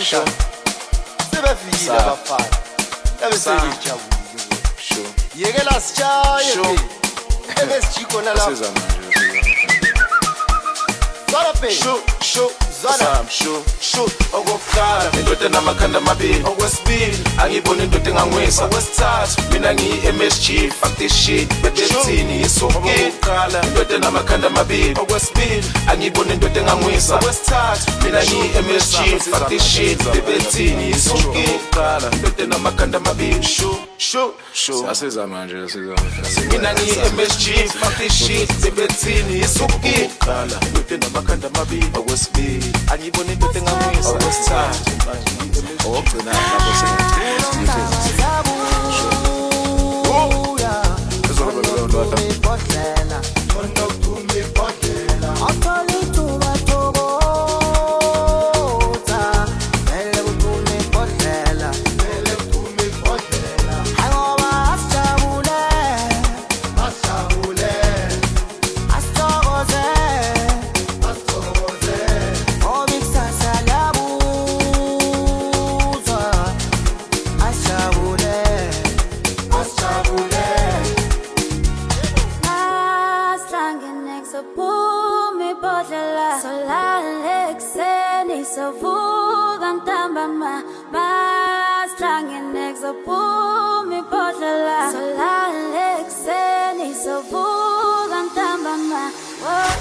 Sure. Sebefikile abafana. Ebesengijabulile. Sure. Yeke la sichaye. Sure. Ebesijiko nalapha. Asiza manje. Zara pe. Sure. Zara. Sure. Okokuqala indoda enamakhanda amabili. Okwesibili angibona indoda engangwisa. Okwesithathu mina ngiyi-MSG. Fuck this shit. Bebethini isuke. Okokuqala indoda enamakhanda amabili. Okwesibili angibona indoda engangwisa. Okwesithathu mina ngiyi-MSG. Fuck this shit. Bebethini isuke. Okokuqala indoda enamakhanda amabili. Sure. Asiza manje. Mina ngiyi-MSG. Fuck this shit. Bebethini isuke. Okokuqala indoda enamakhanda amabili. Okwesibili angibona indoda engamwisa. Okwesithathu okugcina lapho Savuga ntambama Mastrange nexa pumi potlela Solale kuseni savuga ntambama Oh,